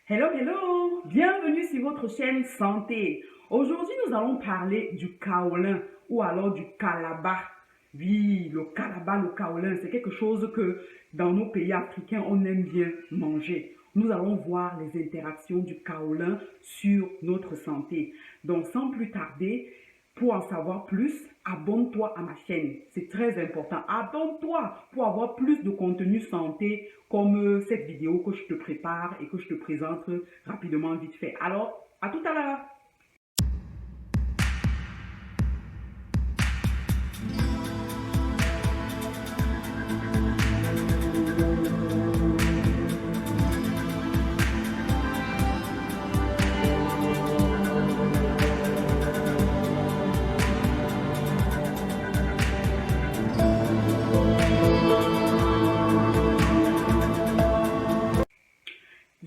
Hello, hello! Bienvenue sur votre chaîne Santé. Aujourd'hui, nous allons parler du kaolin ou alors du kalaba. Oui, le kalaba, le kaolin, c'est quelque chose que dans nos pays africains, on aime bien manger. Nous allons voir les interactions du kaolin sur notre santé. Donc, sans plus tarder, pour en savoir plus, abonne-toi à ma chaîne. C'est très important. Abonne-toi pour avoir plus de contenu santé comme cette vidéo que je te prépare et que je te présente rapidement, vite fait. Alors, à tout à l'heure.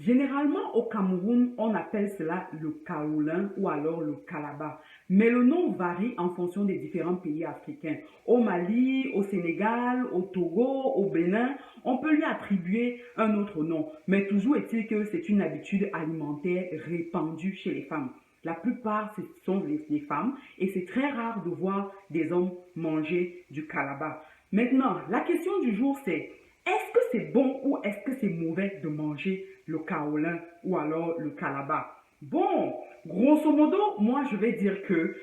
Généralement, au Cameroun, on appelle cela le kaolin ou alors le kalaba. Mais le nom varie en fonction des différents pays africains. Au Mali, au Sénégal, au Togo, au Bénin, on peut lui attribuer un autre nom. Mais toujours est-il que c'est une habitude alimentaire répandue chez les femmes. La plupart, ce sont les femmes et c'est très rare de voir des hommes manger du kalaba. Maintenant, la question du jour, c'est est-ce que c'est bon ou est-ce que c'est mauvais de manger le kaolin ou alors le kalaba? Bon, grosso modo, moi je vais dire que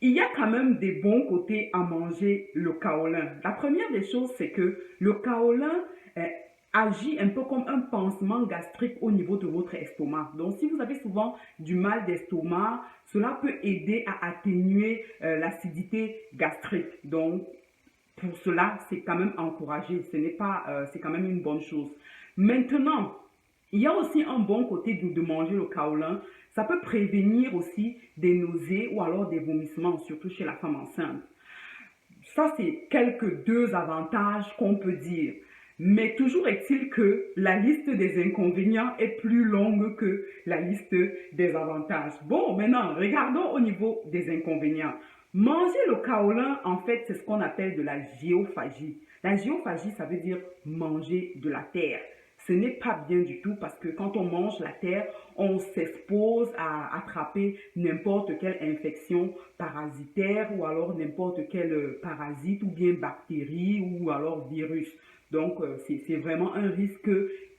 il y a quand même des bons côtés à manger le kaolin. La première des choses, c'est que le kaolin agit un peu comme un pansement gastrique au niveau de votre estomac. Donc, si vous avez souvent du mal d'estomac, cela peut aider à atténuer l'acidité gastrique. Donc, pour cela, c'est quand même encouragé. Ce n'est pas, c'est quand même une bonne chose. Maintenant, il y a aussi un bon côté de manger le kaolin. Ça peut prévenir aussi des nausées ou alors des vomissements, surtout chez la femme enceinte. Ça, c'est quelques deux avantages qu'on peut dire. Mais toujours est-il que la liste des inconvénients est plus longue que la liste des avantages. Bon, maintenant, regardons au niveau des inconvénients. Manger le kaolin, en fait, c'est ce qu'on appelle de la géophagie. La géophagie, ça veut dire manger de la terre. Ce n'est pas bien du tout parce que quand on mange la terre, on s'expose à attraper n'importe quelle infection parasitaire ou alors n'importe quel parasite ou bien bactérie ou alors virus. Donc, c'est vraiment un risque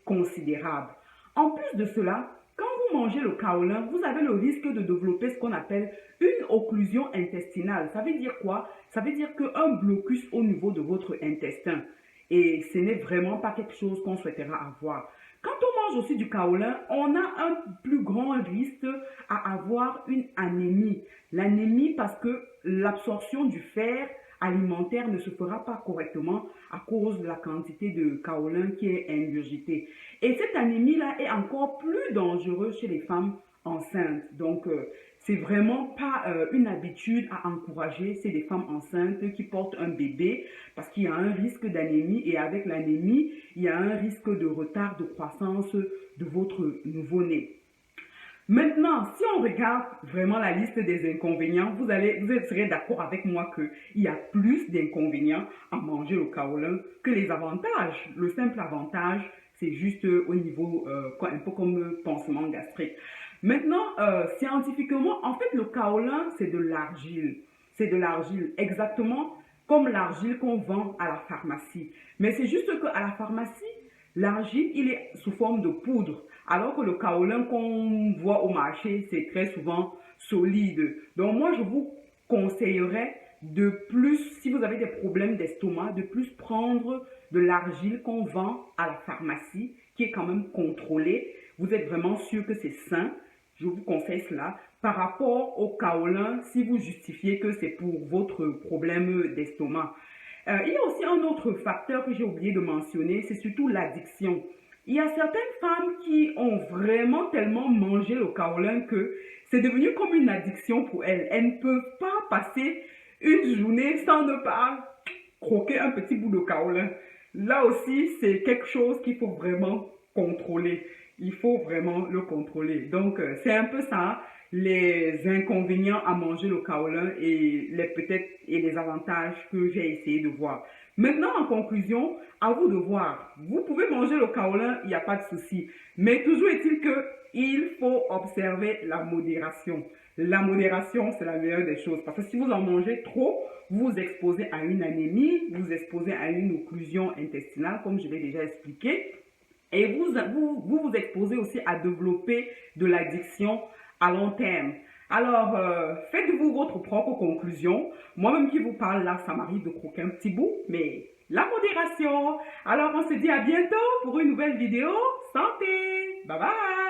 considérable. En plus de cela, quand vous mangez le kaolin, vous avez le risque de développer ce qu'on appelle une occlusion intestinale. Ça veut dire quoi? Ça veut dire qu'un blocus au niveau de votre intestin. Et ce n'est vraiment pas quelque chose qu'on souhaitera avoir. Quand on mange aussi du kaolin, on a un plus grand risque à avoir une anémie. L'anémie parce que l'absorption du fer alimentaire ne se fera pas correctement à cause de la quantité de kaolin qui est ingurgitée. Et cette anémie-là est encore plus dangereuse chez les femmes enceintes. Donc, c'est vraiment pas une habitude à encourager. C'est des femmes enceintes qui portent un bébé parce qu'il y a un risque d'anémie et avec l'anémie, il y a un risque de retard de croissance de votre nouveau-né. Maintenant, si on regarde vraiment la liste des inconvénients, vous serez d'accord avec moi qu'il y a plus d'inconvénients à manger le kaolin que les avantages. Le simple avantage, c'est juste au niveau, un peu comme le pansement gastrique. Maintenant, scientifiquement, en fait, le kaolin, c'est de l'argile. C'est de l'argile, exactement comme l'argile qu'on vend à la pharmacie. Mais c'est juste qu'à la pharmacie, l'argile, il est sous forme de poudre. Alors que le kaolin qu'on voit au marché, c'est très souvent solide. Donc moi, je vous conseillerais de plus, si vous avez des problèmes d'estomac, de plus prendre de l'argile qu'on vend à la pharmacie, qui est quand même contrôlée. Vous êtes vraiment sûr que c'est sain. Je vous conseille cela. Par rapport au kaolin, si vous justifiez que c'est pour votre problème d'estomac. Il y a aussi un autre facteur que j'ai oublié de mentionner, c'est surtout l'addiction. Il y a certaines femmes qui ont vraiment tellement mangé le kaolin que c'est devenu comme une addiction pour elles. Elles ne peuvent pas passer une journée sans ne pas croquer un petit bout de kaolin. Là aussi, c'est quelque chose qu'il faut vraiment contrôler. Il faut vraiment le contrôler. Donc, c'est un peu ça. les inconvénients à manger le kaolin et les avantages que j'ai essayé de voir. Maintenant, en conclusion, à vous de voir. Vous pouvez manger le kaolin, il n'y a pas de souci. Mais toujours est-il que il faut observer la modération. La modération, c'est la meilleure des choses. Parce que si vous en mangez trop, vous vous exposez à une anémie, vous vous exposez à une occlusion intestinale, comme je l'ai déjà expliqué. Et vous exposez aussi à développer de l'addiction à long terme. Alors, faites-vous votre propre conclusion. Moi-même qui vous parle là, ça m'arrive de croquer un petit bout, mais la modération. Alors, on se dit à bientôt pour une nouvelle vidéo. Santé! Bye bye!